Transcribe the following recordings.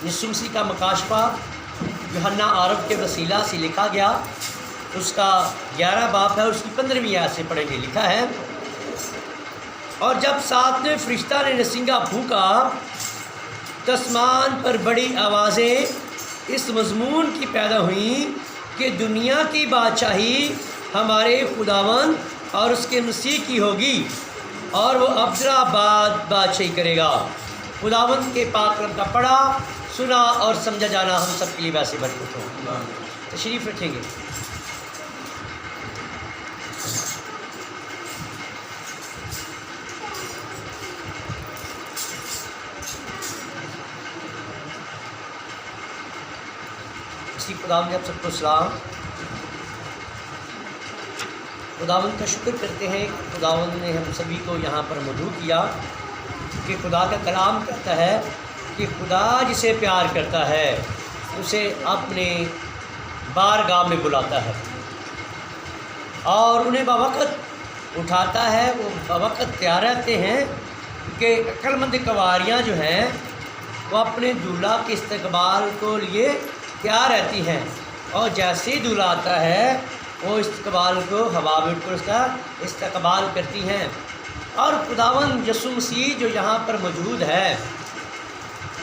یسوع مسیح کا مکاشفہ یوحنا عارف کے وسیلہ سے لکھا گیا، اس کا 11 باب ہے، اس کی 15ویں آیت سے پڑھیں گے۔ لکھا ہے، اور جب ساتویں فرشتہ نے نسنگا پھونکا تو آسمان پر بڑی آوازیں اس مضمون کی پیدا ہوئیں کہ دنیا کی بادشاہی ہمارے خداوند اور اس کے مسیح کی ہوگی، اور وہ ابدالآباد بادشاہی کرے گا۔ خداوند کے پاک کلام کا پڑھا، سنا اور سمجھا جانا ہم سب کے لیے ویسے برکت ہو۔ تشریف رکھیں گے۔ خداوند نے آپ سب کو سلام۔ خداوند کا شکر کرتے ہیں کہ خداوند نے ہم سبھی کو یہاں پر مدعو کیا، کہ خدا کا کلام کہتا ہے کہ خدا جسے پیار کرتا ہے اسے اپنے بارگاہ میں بلاتا ہے اور انہیں بوقت اٹھاتا ہے۔ وہ بوقت تیار رہتے ہیں کہ عقل مند کنواریاں جو ہیں وہ اپنے دولہا کے استقبال کو لیے تیار رہتی ہیں، اور جیسے ہی دولہا آتا ہے وہ استقبال کو ہوا میں اٹھ کر اس کا استقبال کرتی ہیں۔ اور خداوند یسوع مسیح جو یہاں پر موجود ہے،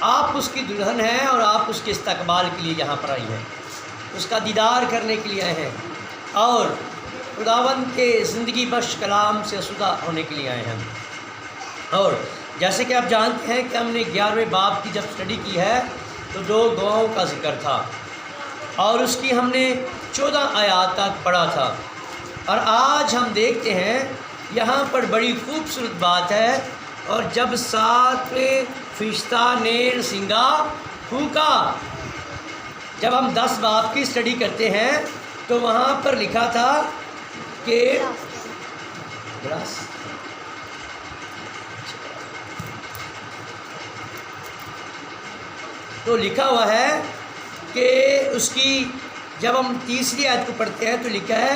آپ اس کی دلہن ہیں اور آپ اس کے استقبال کے لیے یہاں پر آئی ہیں، اس کا دیدار کرنے کے لیے آئے ہیں، اور خداوند کے زندگی بخش کلام سے آسودہ ہونے کے لیے آئے ہیں۔ اور جیسے کہ آپ جانتے ہیں کہ ہم نے 11ویں باب کی جب اسٹڈی کی ہے تو 2 گواہوں کا ذکر تھا، اور اس کی ہم نے 14 آیات تک پڑھا تھا، اور آج ہم دیکھتے ہیں یہاں پر بڑی خوبصورت بات ہے، اور جب 7ویں فرشتہ نے نسنگا پھونکا۔ جب ہم 10 باب کی اسٹڈی کرتے ہیں تو وہاں پر لکھا تھا کہ تو لکھا ہوا ہے کہ اس کی جب ہم 3ری آیت کو پڑھتے ہیں تو لکھا ہے،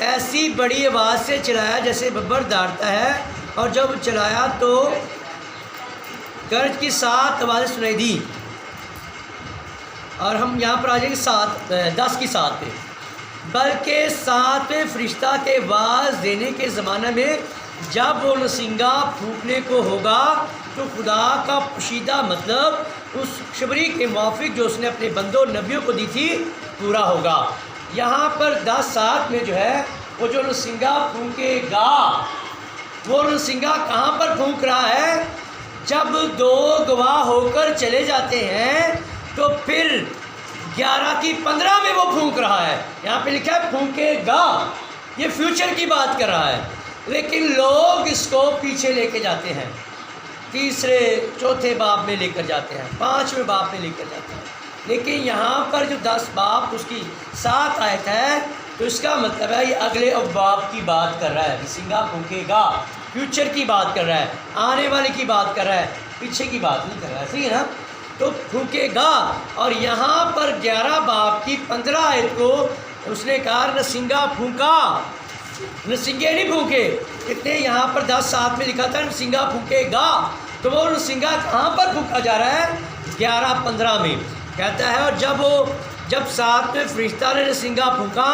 ایسی بڑی آواز سے چلایا جیسے ببر داڑتا ہے، اور جب چلایا تو گرج کی 7 آوازیں سنائی دی۔ اور ہم یہاں پر آ جائیں گے 10 کی 7 پہ، بلکہ 7ویں فرشتہ کے آواز دینے کے زمانہ میں جب وہ نسنگا پھونکنے کو ہوگا تو خدا کا پوشیدہ مطلب اس خبری کے موافق جو اس نے اپنے بندوں نبیوں کو دی تھی پورا ہوگا۔ یہاں پر 10:7 میں جو ہے وہ جو نسنگا پھونکے گا، وہ نسنگا کہاں پر پھونک رہا ہے؟ جب 2 گواہ ہو کر چلے جاتے ہیں تو پھر 11 کی 15 میں وہ پھونک رہا ہے۔ یہاں پہ لکھا ہے پھونکے گا، یہ فیوچر کی بات کر رہا ہے، لیکن لوگ اس کو پیچھے لے کے جاتے ہیں، 3 4 باب میں لے کر جاتے ہیں، 5ویں باب میں لے کر جاتے ہیں، لیکن یہاں پر جو 10 باب اس کی 7 آیت ہے تو اس کا مطلب ہے یہ اگلے ابواب کی بات کر رہا ہے۔ نسنگا پھونکے گا، فیوچر کی بات کر رہا ہے، آنے والے کی بات کر رہا ہے، پیچھے کی بات نہیں کر رہا ہے، صحیح ہے نا؟ تو پھونکے گا، اور یہاں پر 11 باب کی 15 آیت کو اس نے کہا نسنگا پھونکا، نسنگے نہیں پھونکے۔ کتنے یہاں پر 10:7 میں لکھا تھا نسنگا پھونکے گا، تو وہ نسنگا کہاں پر پھونکا جا رہا ہے؟ 11:15 میں کہتا ہے، اور جب 7ویں فرشتہ نے نسنگا پھونکا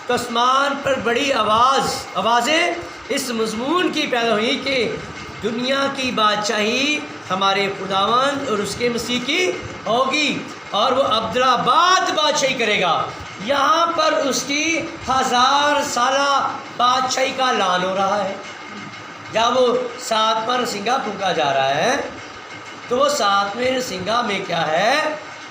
تو آسمان پر بڑی آوازیں اس مضمون کی پیدا ہوئی کہ دنیا کی بادشاہی ہمارے خداوند اور اس کے مسیح کی ہوگی، اور وہ ابدالآباد بادشاہی کرے گا۔ یہاں پر اس کی 1000 سالہ بادشاہی کا اعلان ہو رہا ہے۔ جب وہ 7واں نسنگا پھونکا جا رہا ہے تو وہ 7ویں نسنگا میں کیا ہے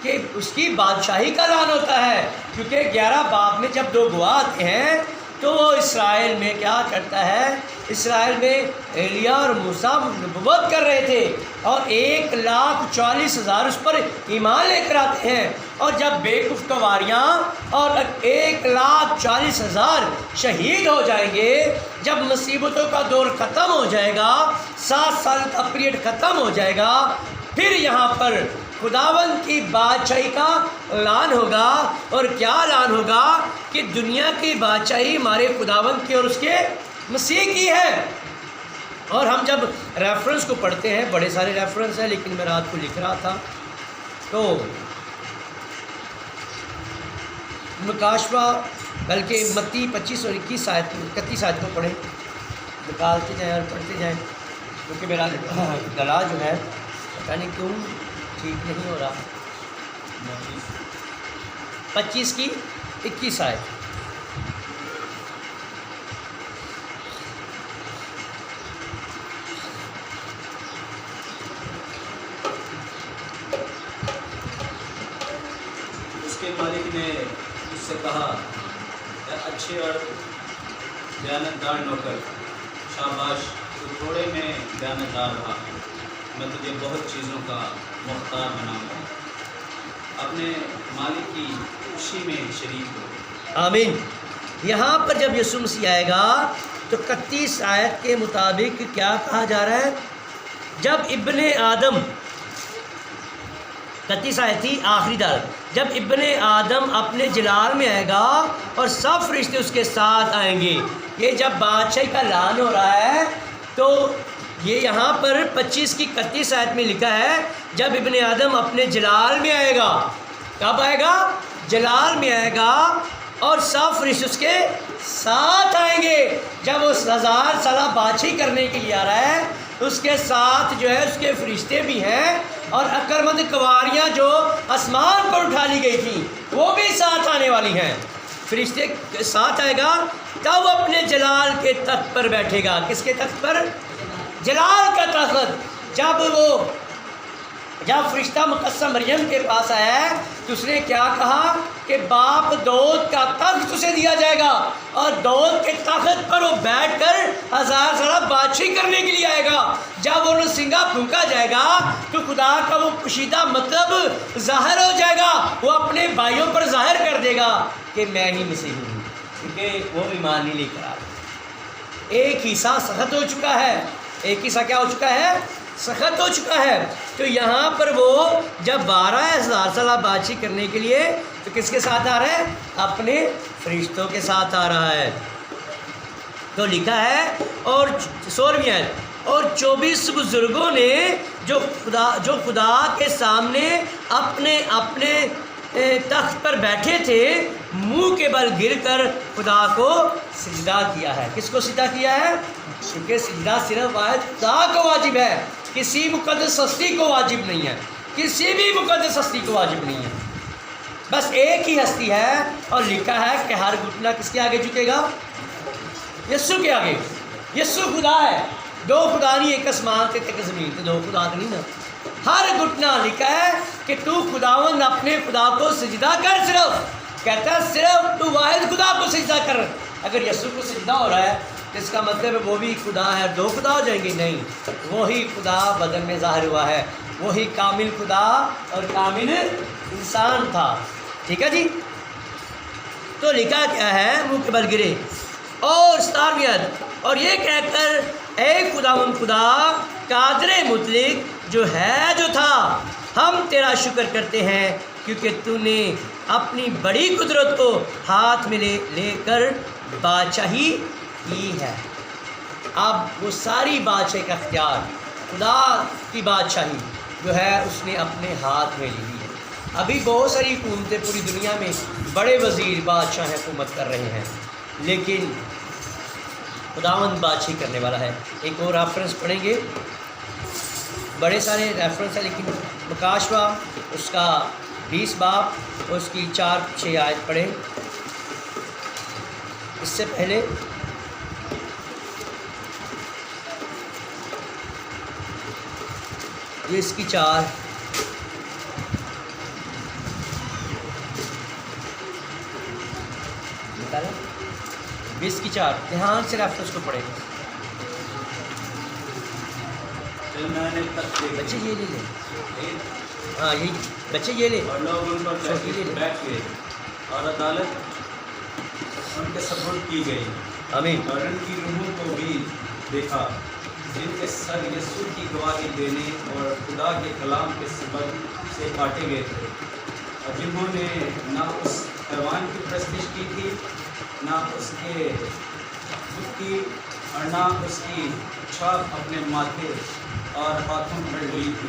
کہ اس کی بادشاہی کا اعلان ہوتا ہے، کیونکہ 11 باب میں جب 2 گواہ آتے ہیں تو وہ اسرائیل میں کیا کرتا ہے؟ اسرائیل میں ایلیا اور موسیٰ نبوت کر رہے تھے، اور 1,40,000 اس پر ایمان لے کر آتے ہیں، اور جب بیوقوف کنواریاں اور 1,40,000 شہید ہو جائیں گے، جب مصیبتوں کا دور ختم ہو جائے گا، 7 سال کا پیریڈ ختم ہو جائے گا، پھر یہاں پر خداوند کی بادشاہی کا اعلان ہوگا۔ اور کیا اعلان ہوگا؟ کہ دنیا کی بادشاہی ہمارے خداوند کی اور اس کے مسیح کی ہے۔ اور ہم جب ریفرنس کو پڑھتے ہیں، بڑے سارے ریفرنس ہیں، لیکن میں رات کو لکھ رہا تھا تو مکاشفہ بلکہ متی 25 اور 31 آیت کو پڑھیں، نکالتے جائیں اور پڑھتے جائیں، کیونکہ میرا گلا جو ہے پتہ نہیں کیوں ٹھیک نہیں ہو رہا۔ 25 کی 21 آیت۔ اس کے مالک نے اس سے کہا، اے اچھے اور دیانتدار نوکر، شاباش، تو تھوڑے میں دیانتدار رہا، میں تجھے بہت چیزوں کا مختار بناؤں گا، اپنے مالک کی خوشی میں شریک ہو۔ آمین۔ یہاں پر جب یسوع مسیح آئے گا تو 31 آیت کے مطابق کیا کہا جا رہا ہے؟ جب ابن آدم، 31 آیت تھی آخری دار، جب ابن آدم اپنے جلال میں آئے گا اور سب فرشتے اس کے ساتھ آئیں گے۔ یہ جب بادشاہی کا اعلان ہو رہا ہے تو یہ یہاں پر 25 کی 31 آیت میں لکھا ہے، جب ابن آدم اپنے جلال میں آئے گا۔ کب آئے گا؟ جلال میں آئے گا اور سب فرشتے اس کے ساتھ آئیں گے۔ جب اس 1000 سالہ بادشاہی کرنے کے لیے آ رہا ہے، اس کے ساتھ جو ہے اس کے فرشتے بھی ہیں، اور اکرمند کنواریاں جو آسمان پر اٹھا لی گئی تھیں وہ بھی ساتھ آنے والی ہیں۔ فرشتے ساتھ آئے گا، تب وہ اپنے جلال کے تخت پر بیٹھے گا۔ کس کے تخت پر؟ جلال کا تخت۔ جب فرشتہ مقدسہ مریم کے پاس آیا ہے تو اس نے کیا کہا کہ باپ داؤد کا تخت اسے دیا جائے گا، اور داؤد کے تخت پر وہ بیٹھ کر 1000 سالہ بادشاہی کرنے کے لیے آئے گا۔ جب وہ سنگا پھونکا جائے گا تو خدا کا وہ پوشیدہ مطلب ظاہر ہو جائے گا، وہ اپنے بھائیوں پر ظاہر کر دے گا کہ میں ہی مسیح ہوں، کیونکہ وہ ایمان نہیں لے کر آ رہا۔ ایک حصہ سخت ہو چکا ہے، ایک حصہ کیا ہو چکا ہے؟ سخت ہو چکا ہے۔ تو یہاں پر وہ جب 12,000 سالہ بادشاہی کرنے کے لیے تو کس کے ساتھ آ رہا ہے؟ اپنے فرشتوں کے ساتھ آ رہا ہے۔ تو لکھا ہے، اور 16ویں آیت، اور 24 بزرگوں نے جو خدا کے سامنے اپنے اپنے تخت پر بیٹھے تھے، منہ کے بل گر کر خدا کو سجدہ کیا ہے۔ کس کو سجدہ کیا ہے؟ کیونکہ سجدہ صرف واحد خدا کو واجب ہے، کسی مقدس ہستی کو واجب نہیں ہے، کسی بھی مقدس ہستی کو واجب نہیں ہے، بس ایک ہی ہستی ہے۔ اور لکھا ہے کہ ہر گھٹنا کس کے آگے جھکے گا؟ یسوع کے آگے۔ یسوع خدا ہے، دو خدا نہیں، ایک آسمان تے ایک زمین تے، دو خدا نہیں نا۔ ہر گھٹنا لکھا ہے کہ تو خداوند اپنے خدا کو سجدہ کر، صرف کہتا ہے صرف تو واحد خدا کو سجدہ کر۔ اگر یسوع کو سجدہ ہو رہا ہے تو اس کا مطلب ہے وہ بھی خدا ہے، دو خدا ہو جائیں گے؟ نہیں، وہی خدا بدن میں ظاہر ہوا ہے، وہی کامل خدا اور کامل انسان تھا۔ ٹھیک ہے جی؟ تو لکھا کیا ہے؟ منہ کے بل گرے، اور 17ویں آیت، اور یہ کہہ کر اے خداوند خدا قادر مطلق جو ہے جو تھا، ہم تیرا شکر کرتے ہیں کیونکہ تو نے اپنی بڑی قدرت کو ہاتھ میں لے کر بادشاہی کی ہے۔ اب وہ ساری بادشاہی کا اختیار، خدا کی بادشاہی جو ہے اس نے اپنے ہاتھ میں لی ہے۔ ابھی بہت ساری حکومتیں پوری دنیا میں، بڑے وزیر بادشاہ حکومت کر رہے ہیں، لیکن خداوند بادشاہی کرنے والا ہے۔ ایک اور ریفرنس پڑھیں گے، بڑے سارے ریفرنس ہیں، لیکن مکاشفہ اس کا 20 باب اور اس کی 4-6 آیت پڑھیں۔ اس سے پہلے یہ اس کی 4 نکالا، 20 کی 4 دھیان سے ریفرنس کو پڑھیں۔ میں نے تخت دیکھے، بچے یہ لے لیں، ہاں یہی بچے یہ لیں، اور لوگ ان پر بیٹھ گئے، اور عدالت ان کے سپرد کی گئی۔ آمین۔ اور ان کی روحوں کو بھی دیکھا جن کے سر یسوع کی گواہی دینے اور خدا کے کلام کے سبب سے کاٹے گئے تھے، اور جنہوں نے نہ اس حیوان کی پرستش کی تھی، نہ اس کے بت کی، اور نہ اس کی چھاپ اپنے ماتھے اور ہاتھوں پر لی تھی۔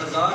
1000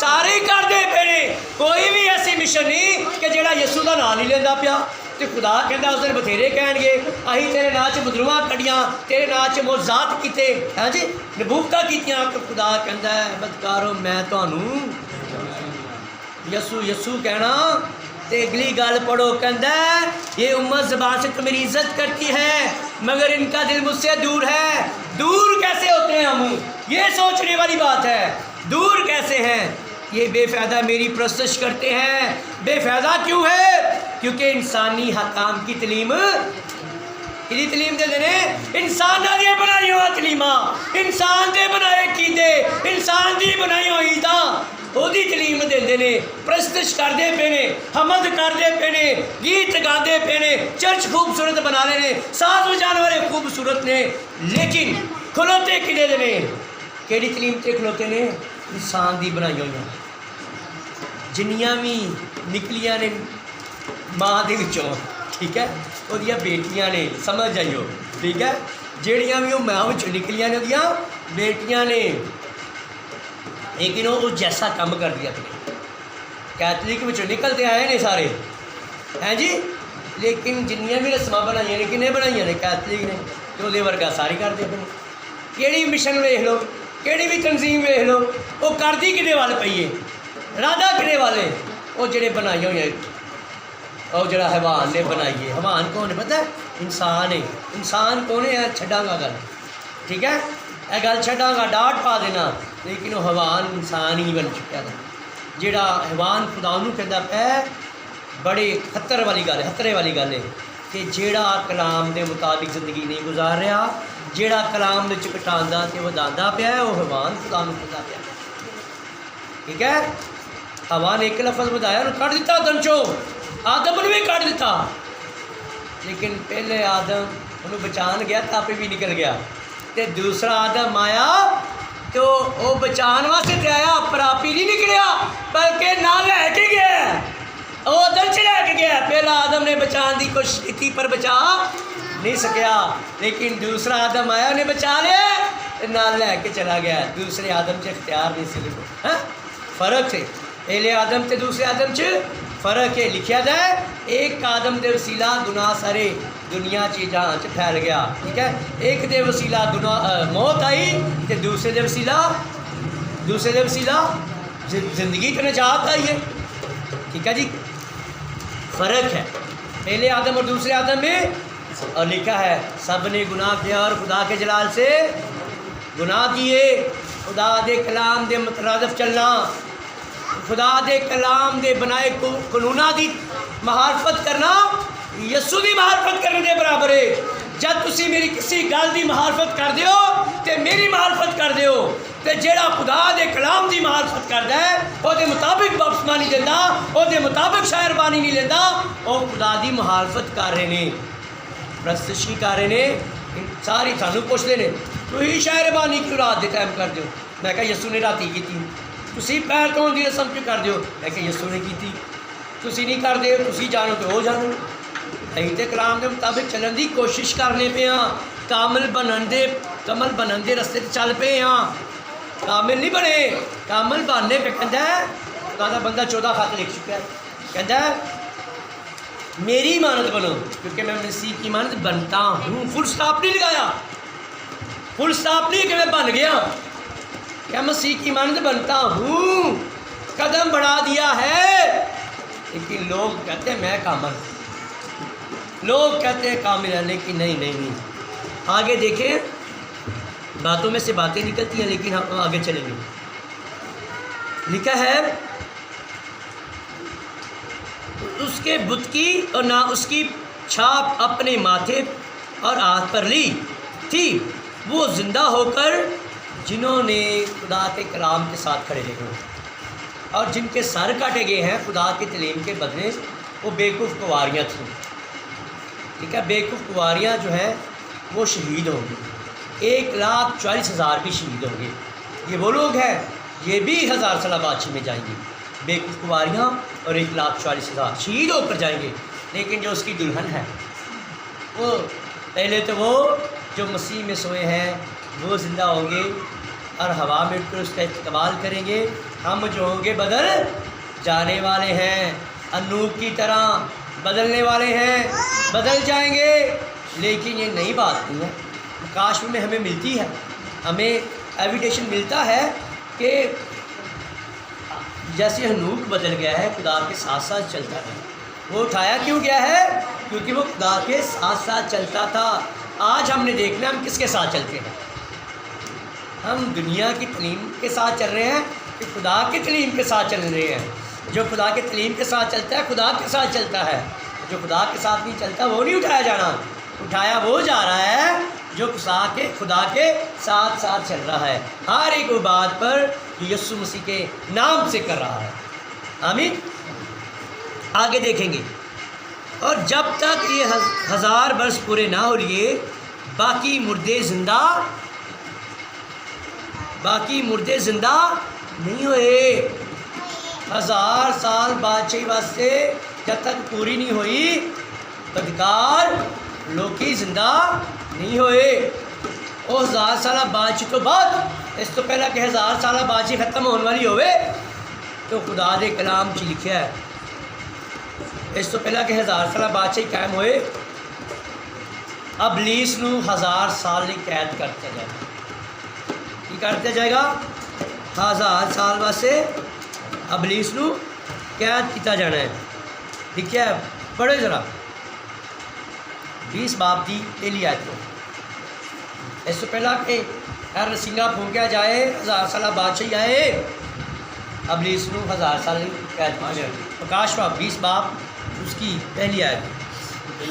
سارے ہی کرتے پے نے، کوئی بھی ایسی مشن نہیں کہ جڑا یسو کا نام نہیں لینا پیا۔ تو خدا کہندا اس دن بتھیرے کہن گے اہی تیرے نام چ بدروہاں کڈیاں، تیرے نام چ معجزات کیتے، ہاں جی نبوتاں کیتیاں۔ تو خدا کہندا ہے بدکارو میں تانوں یسو یسو کہنا۔ تے اگلی گل پڑھو، کہندا ہے یہ امت زبان سے تو میری عزت کرتی ہے مگر ان کا دل مجھ سے دور ہے۔ دور کیسے ہوتے ہیں ہم؟ یہ سوچنے والی بات ہے، دور کیسے ہیں؟ یہ بے فائدہ میری پرستش کرتے ہیں۔ بے فائدہ کیوں ہے؟ کیونکہ انسانی حکام کی تعلیم کدی تعلیم دے دینے، انسان دے بنائی ہوئی تعلیماں، انسان دے بنائے قیدے، انسان دی بنائی ہوئی عیداں وہی تعلیم دے نے، پرستش کرتے پے نے، حمد کرتے پے نے، گیت گاتے پے نے، چرچ خوبصورت بنا رہے ہیں، ساز بجانے والے خوبصورت نے، لیکن کھلوتے کدے دے نے؟ کیڑی تعلیم تے کھلوتے نے؟ انسان دی بنائی ہوئی، جنیاں بھی نکلیاں نے ماں دے وچوں، ٹھیک ہے، وہ بیٹیاں نے، سمجھ جائیو، ٹھیک ہے، جہڑیاں بھی وہ ماں وچوں نکلیاں نے وہ بیٹیاں نے، لیکن وہ جیسا کام کر دیا اپنے کیتھولک وچوں نکلتے آئے نے سارے، ہیں جی، لیکن جنیاں بھی رسماں بنائی نے کنے بنائی نے؟ کیتھولک نے، تو وہ ورگا ساری کرتے پے۔ کیڑی مشن ویکھ لو، کیڑی بھی تنظیم ویکھ لو، وہ کرتی کدے وال پئی ہے؟ رادا کدے والے؟ وہ جڑے بنائی ہوئی ہیں، اور جڑا حیوان نے بنائی ہے۔ حیوان کون ہے پتہ ہے؟ انسان ہے۔ انسان کون ہے؟ چھڈاں گا گل، ٹھیک ہے، یہ گل چھڈاں گا، ڈاٹ پا دینا، لیکن وہ حیوان انسان ہی بن چکا تھا۔ جڑا حیوان خدا انہوں کہندا پیا بڑے خطر والی گل ہے، خطرے والی گل ہے کہ جیڑا کلام دے مطابق زندگی نہیں گزار رہا، جیڑا کلام دے چکٹاندا تے وداندا پیا ہے، وہ حیوان خدا نوں کہندا پیا، ٹھیک ہے۔ حوا نے ایک لفظ بتایا انہوں کٹ دیتا دنچو، آدم نے بھی کٹ دیتا، لیکن پہلے آدم انہوں بچان گیا تاپے بھی نکل گیا، تے دوسرا آدم آیا تو وہ بچان واسطے تے آیا، پر آپ ہی نہیں نکلیا بلکہ نہ لے کے گیا، وہ دل چ لے کے گیا۔ پہلا آدم نے بچان دی کوشش کی پر بچا نہیں سکیا، لیکن دوسرا آدم آیا انہیں بچا لیا، نہ لے کے چلا گیا۔ دوسرے آدم سے اختیار نہیں سی، ہاں فرق ہے، پہلے آدم تے دوسرے آدم چ فرق ہے۔ لکھیا جائے ایک آدم دے وسیلہ گناہ سارے دنیا چ جہاں چ پھیل گیا، ٹھیک ہے، ایک دے وسیلہ گناہ موت آئی تے دوسرے دے وسیلہ زندگی تے نجات آئی ہے، ٹھیک ہے جی، فرق ہے پہلے آدم اور دوسرے آدم میں۔ اور لکھا ہے سب نے گناہ کیا اور خدا کے جلال سے گناہ کیے۔ خدا دے کلام دے مترادف چلنا، خدا دے کلام دے بنائے قانوناں دی مخالفت کرنا یسو دی مخالفت کرنے دے برابر ہے۔ جب تسی میری کسی گل دی مخالفت کر دیو تے میری مخالفت کر دیو، تے جیڑا خدا دے کلام دی مخالفت کردا ہے او دے مطابق بپتسمہ نہیں دیندا، او دے مطابق شاعر بانی نہیں لیندا، او خدا دی مخالفت کر رہے نے، پرستشی کر رہے نے۔ ساری سانوں پوچھتے ہیں تھی شاعر بانی کیوں رات دے ٹائم کر دیو؟ میں کہا یسو نے راتی کی، تسی پیر دھون دی رسم کیوں کر دیو؟ میں کہ یسو نے کی، تسی نہیں کر دے، تسی جانو تو وہ جانو۔ اہی تے کلام دے مطابق چلن دی کوشش کرنے پے ہاں، کامل بنن دے رستے چل پے ہاں، کامل نہیں بنے، کامل بننے پہ کہندا ہے خدا دا بندہ 14 خط لکھ چکا ہے، کہندا ہے میری امانت بنو کیونکہ میں مسیح کی امانت بنتا ہوں۔ فل سٹاپ نہیں لگایا، فل سٹاپ نہیں کہ میں بن گیا، کیا مسیح کی امانت بنتا ہوں، قدم بڑھا دیا ہے۔ لیکن لوگ کہتے ہیں میں کامل، لوگ کہتے ہیں کامل ہے، لیکن نہیں۔ آگے دیکھیں، باتوں میں سے باتیں نکلتی ہیں لیکن ہم آگے چلیں گے۔ لکھا ہے اس کے بت کی اور نہ اس کی چھاپ اپنے ماتھے اور ہاتھ پر لی تھی، وہ زندہ ہو کر جنہوں نے خدا کے کلام کے ساتھ کھڑے رہے اور جن کے سر کاٹے گئے ہیں خدا کی تعلیم کے بدلے، وہ بیوقوف کنواریاں تھیں، ٹھیک ہے، بیوقوف کنواریاں جو ہیں وہ شہید ہوں گی، 1,40,000 بھی شہید ہوں گے۔ یہ وہ لوگ ہیں، یہ بھی 1000 سالہ بادشاہی میں جائیں گے، بیوقوف کنواریاں اور 1,40,000 شہید ہو کر جائیں گے۔ لیکن جو اس کی دلہن ہے، وہ پہلے تو وہ جو مسیح میں سوئے ہیں وہ زندہ ہوں گے اور ہوا میں اٹھ کر اس کا استقبال کریں گے، ہم جو ہوں گے بدل جانے والے ہیں، انوپ کی طرح بدلنے والے ہیں، بدل جائیں گے۔ لیکن یہ نئی بات نہیں ہے، کاشف میں ہمیں ملتی ہے، ہمیں ایویڈیشن ملتا ہے کہ جیسے ہنوک بدل گیا ہے، خدا کے ساتھ ساتھ چلتا ہے۔ وہ اٹھایا کیوں گیا ہے؟ کیونکہ وہ خدا کے ساتھ ساتھ چلتا تھا۔ آج ہم نے دیکھنا ہم کس کے ساتھ چلتے ہیں۔ ہم دنیا کی تعلیم کے ساتھ چل رہے ہیں کہ خدا کی تعلیم کے ساتھ چل رہے ہیں؟ جو خدا کی تعلیم کے ساتھ چلتا ہے خدا کے ساتھ چلتا ہے، جو خدا کے ساتھ نہیں چلتا وہ نہیں اٹھایا جانا، اٹھایا وہ جا رہا ہے جو خدا کے ساتھ ساتھ چل رہا ہے، ہر ایک وہ بات پر یسوع مسیح کے نام سے کر رہا ہے۔ آمین۔ آگے دیکھیں گے، اور جب تک یہ 1000 برس پورے نہ ہو لیے باقی مردے زندہ نہیں ہوئے۔ 1000 سال بادشاہی واسطے جب تک پوری نہیں ہوئی بدکار لوکی زندہ نہیں ہوئے۔ اور 1000 سالہ بادشاہی تو بعد، اس تو پہلا کہ 1000 سالہ بادشاہی ختم ہونے والی ہوئے تو خدا دے کلام چ لکھیا ہے، اس تو پہلا کہ 1000 سالہ بادشاہی قائم ہوئے ابلیس نو 1000 سال کی قید کرتا جائے گا۔ کی کرتا جائے گا؟ 1000 سال واسطے ابلیس نو قید کیتا جانا ہے۔ لکھیا ہے، پڑھو ذرا 20 باب دی پہلی آیت کو۔ اس سے پہلا کہ ہر رسینگا پھونکیا جائے 1000 سالہ بادشاہی آئے ابلیس نو 1000 سال قید کیتا جائے۔ پرکاش باب 20 باب اس کی پہلی آیت۔ پھر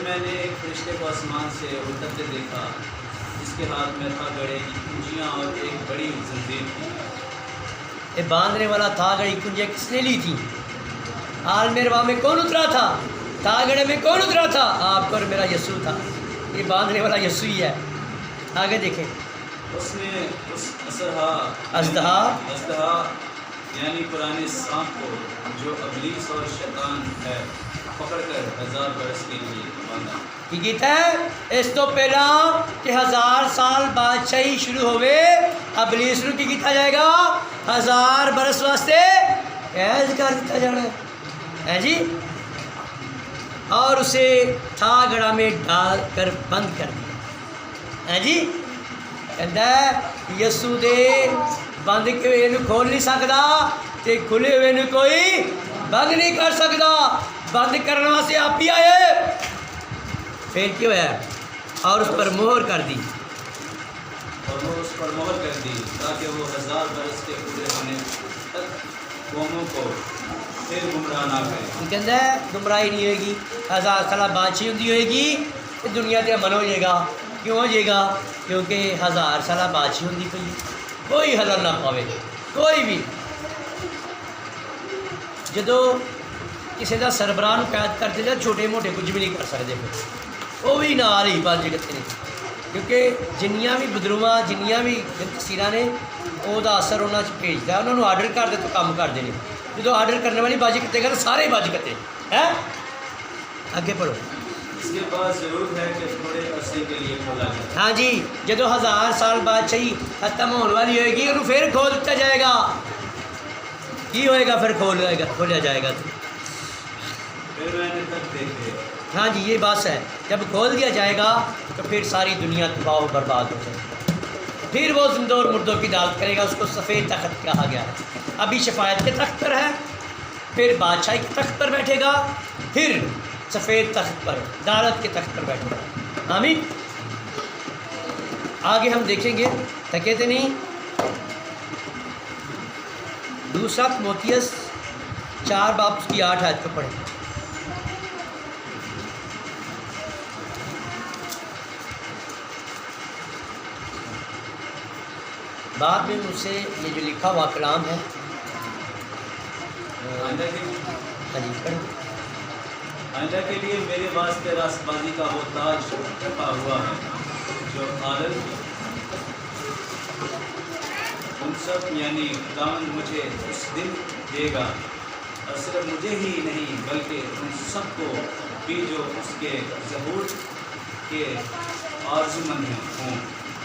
میں نے ایک فرشتے کو آسمان سے اترتے دیکھا، جس کے ہاتھ میں تھا گڑے کی کنجیاں اور ایک بڑی زنجیر تھی۔ یہ باندھنے والا تھا گڑی کنجیاں کس نے لی تھی؟ عالم روا میں کون اترا تھا؟ تھا گڑے میں کون اترا تھا؟ آپ پر میرا یسوع تھا۔ یہ باندھنے والا یسوع ہی ہے۔ آگے دیکھیں، اس نے اس اژدہا یعنی پرانے سانپ کو جو ابلیس اور شیطان ہے پکڑ کر 1000 برس کے لیے باندھا۔ کی کہتا ہے؟ اس تو پہلا کہ 1000 سال بادشاہی شروع ہوئے ابلیس نو کی کیتا جائے گا 1000 برس واسطے قید کر دیتا جانا ہے جی، اور اسے تھا گڑا میں ڈال کر بند کر دیا ہے جی۔ کہتا ہے یسوع دے بند کے ہوئے نو کھول نہیں سکتا تے کھلے ہوئے نو کوئی بند نہیں کر سکتا۔ بند کرنے واسطے آپ ہی آئے، پھر کیوں ہے؟ اور اس پر مہر کر دی، اور وہ اس پر مہر کر دی تاکہ وہ 1000 برس کے پورے ہونے تک قوموں کو پھر گمراہ نہ کرے۔ کہتا ہے گمراہی نہیں ہوئے گی، 1000 سالہ بادشاہی ہوئے گی، دنیا تے امن ہو جائے گا۔ کیوں ہو جائے گا؟ کیونکہ 1000 سالہ بادشاہی ہوندی پئی، کوئی حضر نہ پاوے، کوئی بھی۔ جدو کسی کا سربراہ قید کرتے جائے چھوٹے موٹے کچھ بھی نہیں کر سکتے، پھر وہ بھی نال ہی بن جگتے ہیں، کیونکہ جنیاں بھی بدروواں جنیاں بھی تفسیراں نے وہ اثر انہوں نے بھیجتا ہے، انہوں نے آرڈر کر دے تو کام کرتے ہیں۔ جدو آرڈر کرنے والی بازی کرتے گا تو سارے ہی بازی کرتے ہیں۔ آگے پڑھو۔ اس کے بعد ضرور ہے کہ تھوڑے عرصے کے لیے کھولا جائے۔ ہاں جی، جدو 1000 سال بادشاہی ختم ہونے والی ہوئے گی انہوں پھر کھول دیا جائے گا۔ کی ہوئے گا؟ پھر کھولیا جائے گا۔ پھر میں نے تک دیکھے، ہاں جی، یہ بات ہے، جب کھول دیا جائے گا تو پھر ساری دنیا تباہ و برباد ہو جائے گی۔ پھر وہ زندوں اور مردوں کی عدالت کرے گا، اس کو سفید تخت کہا گیا ہے۔ ابھی شفاعت کے تخت پر ہے، پھر بادشاہی کے تخت پر بیٹھے گا، پھر سفید تخت پر عدالت کے تخت پر بیٹھے گا۔ آمین۔ آگے ہم دیکھیں گے، تھکے نہیں۔ دوسرا تیموتھیوس 4 باب اس کی 8 آیت کو پڑھیں۔ بعد میں مجھ سے یہ جو لکھا ہوا کلام ہے، آئندہ کے لیے میرے واسطے راست بازی کا وہ تاج رکھا ہوا ہے جو عالم ان سب یعنی خداوند مجھے اس دن دے گا، اور صرف مجھے ہی نہیں بلکہ ان سب کو بھی جو اس کے ظہور کے آرزومند ہوں۔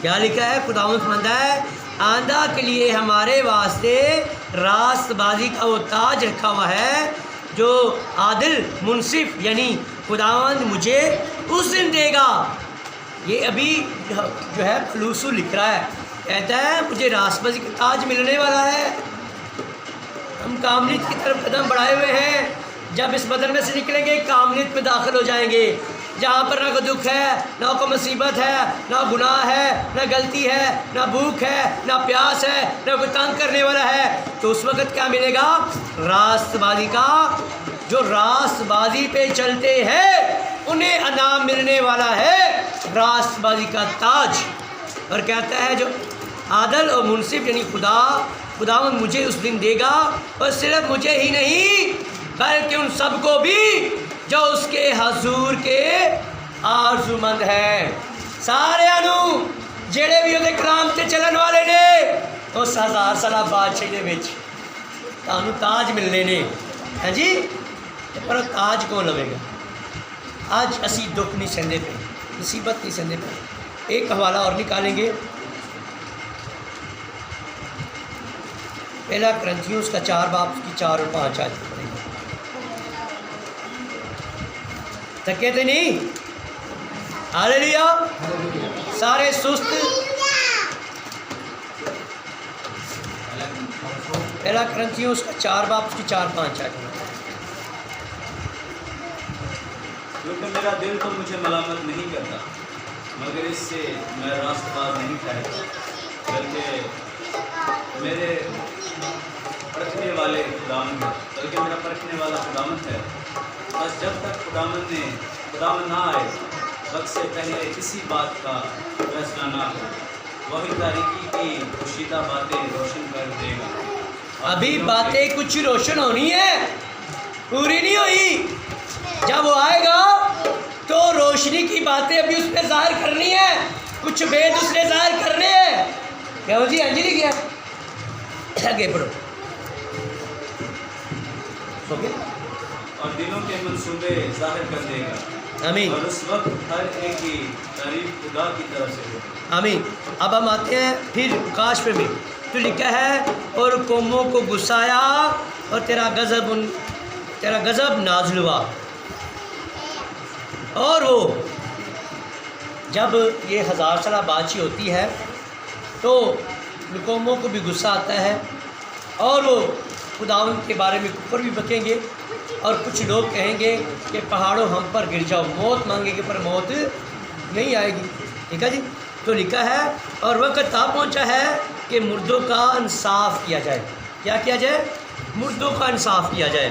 کیا لکھا ہے؟ خداوند فرماتا ہے آئندہ کے لیے ہمارے واسطے راست بازی کا وہ تاج رکھا ہوا ہے جو عادل منصف یعنی خداوند مجھے اس دن دے گا۔ یہ ابھی جو ہے فلوسو لکھ رہا ہے، کہتا ہے مجھے راست بازی کا تاج ملنے والا ہے۔ ہم کاملیت کی طرف قدم بڑھائے ہوئے ہیں، جب اس بدن میں سے نکلیں گے کاملیت میں داخل ہو جائیں گے، جہاں پر نہ کوئی دکھ ہے، نہ کوئی مصیبت ہے، نہ گناہ ہے، نہ غلطی ہے، نہ بھوک ہے، نہ پیاس ہے، نہ کوئی تنگ کرنے والا ہے، تو اس وقت کیا ملے گا؟ راست بازی کا، جو راست بازی پہ چلتے ہیں انہیں انعام ملنے والا ہے راست بازی کا تاج۔ اور کہتا ہے جو عادل اور منصف یعنی خداوند مجھے اس دن دے گا، اور صرف مجھے ہی نہیں بلکہ ان سب کو بھی جو اس کے حضور کے آرزومند ہیں۔ سارے انو جڑے بھی ਉਹਦੇ کلام تے چلن والے نے اس 1000 ਸਾਲਾ بادشاہی دے وچ تانوں تاج ملنے نے۔ ہاں جی، پر تاج کون لوے گا؟ آج اسی دکھ نہیں سہندے پہ، مصیبت نہیں سہندے پہ۔ ایک حوالہ اور نکالیں گے، پہلا کرنتھیوں کا 4 باب کی 4 اور 5 آیت پڑھیں گے۔ تھکے تھے نہیں؟ ہاللیلویا، سارے سست؟ پہلا کرنتھیوں کا 4 باب کی 4-5 آیت۔ کیونکہ میرا دل تو مجھے ملامت نہیں کرتا، مگر اس سے میں راست باز نہیں ٹھہرتا، بلکہ میرے پرکھنے والے خداوند ہے، بلکہ میرا پرکھنے والا خداوند ہے۔ بس جب تک خداوند نہ آئے، وقت سے پہلے کسی بات کا فیصلہ نہ ہو، وہی تاریکی کی پوشیدہ باتیں روشن کر دے گا۔ ابھی باتیں کچھ روشن ہونی ہے، پوری نہیں ہوئی۔ جب وہ آئے گا تو روشنی کی باتیں ابھی اس نے ظاہر کرنی ہے، کچھ بید اس نے ظاہر کرنے ہیں۔ کیا ہو جی؟ ہاں جی، نہیں کیا؟ آگے پڑھو۔ اور دلوں کے منصوبے ظاہر کر دے گا۔ آمین۔ اور اس وقت ہر ایک کی تعریف خدا کی طرف سے ہوگی۔ آمین۔ اب ہم آتے ہیں پھر کاش پہ بھی، تو لکھا ہے اور قوموں کو گسایا اور تیرا غضب نازل ہوا۔ اور وہ جب یہ 1000 سالہ بادشاہی ہوتی ہے تو قوموں کو بھی غصہ آتا ہے، اور وہ خداوند کے بارے میں کفر بھی بکیں گے، اور کچھ لوگ کہیں گے کہ پہاڑوں ہم پر گر جاؤ، موت مانگیں گے پر موت نہیں آئے گی۔ ٹھیک ہے جی، تو لکھا ہے اور وقت آ پہنچا ہے کہ مردوں کا انصاف کیا جائے۔ کیا کیا جائے؟ مردوں کا انصاف کیا جائے۔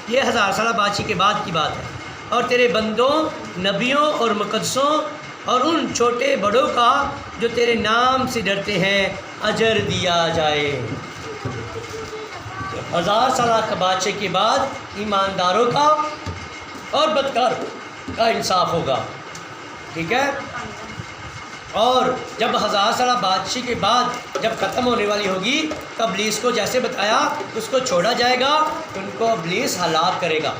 یہ 1000 سالہ بادشاہی کے بعد کی بات ہے۔ اور تیرے بندوں، نبیوں اور مقدسوں اور ان چھوٹے بڑوں کا جو تیرے نام سے ڈرتے ہیں اجر دیا جائے۔ 1000 سالہ کا بادشاہی کے بعد ایمانداروں کا اور بدکاروں کا انصاف ہوگا۔ ٹھیک ہے، اور جب 1000 سالہ بادشاہی کے بعد جب ختم ہونے والی ہوگی تو ابلیس کو جیسے بتایا اس کو چھوڑا جائے گا، تو ان کو ابلیس ہلاک کرے گا۔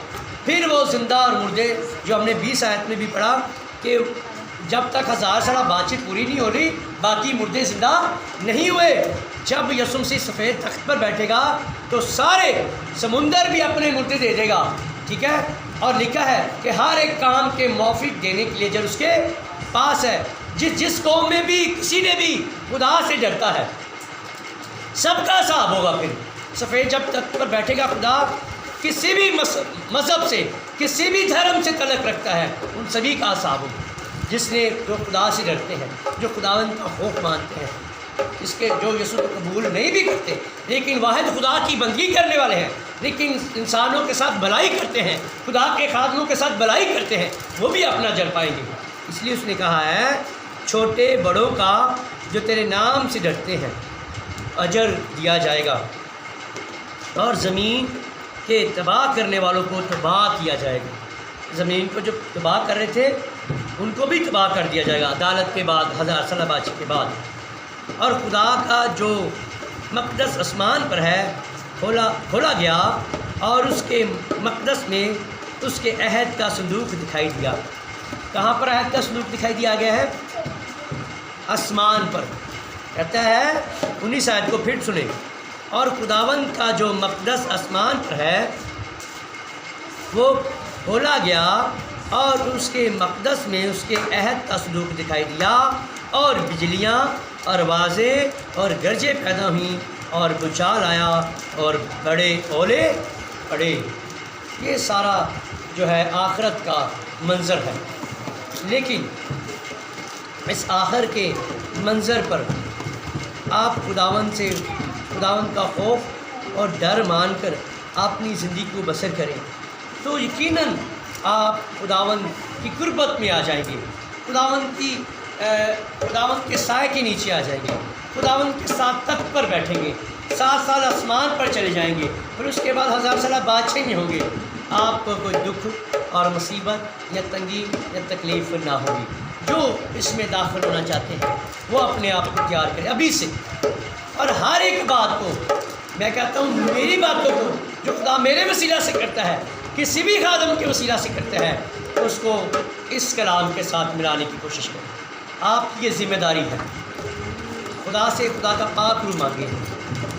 پھر وہ زندہ اور مردے، جو ہم نے 20 آیت میں بھی پڑھا کہ جب تک 1000 سالہ بادشاہی پوری نہیں ہو رہی باقی مردے زندہ نہیں ہوئے۔ جب یسوع مسیح سفید تخت پر بیٹھے گا تو سارے سمندر بھی اپنے مردے دے دے گا۔ ٹھیک ہے، اور لکھا ہے کہ ہر ایک کام کے موافق دینے کے لیے جب اس کے پاس ہے۔ جس قوم میں بھی کسی نے بھی خدا سے ڈرتا ہے سب کا حساب ہوگا۔ پھر سفید جب تخت پر بیٹھے گا، خدا کسی بھی مذہب سے کسی بھی دھرم سے تعلق رکھتا ہے ان سبھی کا حساب ہوگا۔ جس نے جو خدا سے ڈرتے ہیں، جو خداوند کا خوف مانتے ہیں، اس کے جو یسوع کو قبول نہیں بھی کرتے لیکن واحد خدا کی بندگی کرنے والے ہیں، لیکن انسانوں کے ساتھ بھلائی کرتے ہیں، خدا کے خادموں کے ساتھ بھلائی کرتے ہیں، وہ بھی اپنا اجر پائیں گے۔ اس لیے اس نے کہا ہے چھوٹے بڑوں کا جو تیرے نام سے ڈرتے ہیں اجر دیا جائے گا، اور زمین کے تباہ کرنے والوں کو تباہ کیا جائے گا۔ زمین کو جو تباہ کر رہے تھے ان کو بھی تباہ کر دیا جائے گا عدالت کے بعد، 1000 سالہ بادشاہی کے بعد۔ اور خدا کا جو مقدس آسمان پر ہے کھولا گیا، اور اس کے مقدس میں اس کے عہد کا صندوق دکھائی دیا۔ کہاں پر عہد کا صندوق دکھائی دیا گیا ہے؟ آسمان پر۔ کہتا ہے 19 آیت کو پھر سنیں، اور خداوند کا جو مقدس آسمان پر ہے وہ کھولا گیا، اور اس کے مقدس میں اس کے عہد کا صندوق دکھائی دیا، اور بجلیاں اور آوازیں اور گرجیں پیدا ہوئیں، اور بھونچال آیا، اور بڑے اولے پڑے۔ یہ سارا جو ہے آخرت کا منظر ہے، لیکن اس آخر کے منظر پر آپ خداوند کا خوف اور ڈر مان کر اپنی زندگی کو بسر کریں تو یقیناً آپ خداوند کی قربت میں آ جائیں گے، خداوند کے سائے کے نیچے آ جائیں گے، خداوند کے ساتھ تخت پر بیٹھیں گے، 7 سال آسمان پر چلے جائیں گے، پھر اس کے بعد 1000 سالہ بادشاہی میں ہوں گے۔ آپ کو کوئی دکھ اور مصیبت یا تنگی یا تکلیف نہ ہوگی۔ جو اس میں داخل ہونا چاہتے ہیں وہ اپنے آپ کو تیار کریں ابھی سے، اور ہر ایک بات کو میں کہتا ہوں، میری باتوں کو جو خدا میرے وسیلہ سے کرتا ہے، کسی بھی خادم کے وسیلہ سے کرتا ہے، اس کو اس کلام کے ساتھ ملانے کی کوشش کریں۔ آپ کی یہ ذمہ داری ہے، خدا سے خدا کا پاک روح مانگیں،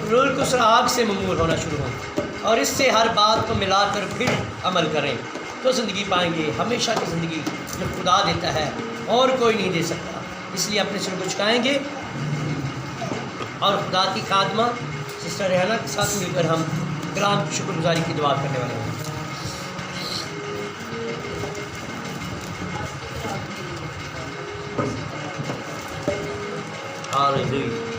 روح القدس آگ سے ممور ہونا شروع ہوں، اور اس سے ہر بات کو ملا کر پھر عمل کریں تو زندگی پائیں گے، ہمیشہ کی زندگی جو خدا دیتا ہے اور کوئی نہیں دے سکتا۔ اس لیے اپنے سر کو جھکائیں گے، اور خدا کی خادمہ سسٹر ریحانہ کے ساتھ مل کر ہم کلام کی شکر گزاری کی دعا کرنے والے ہیں۔ ہاللویا۔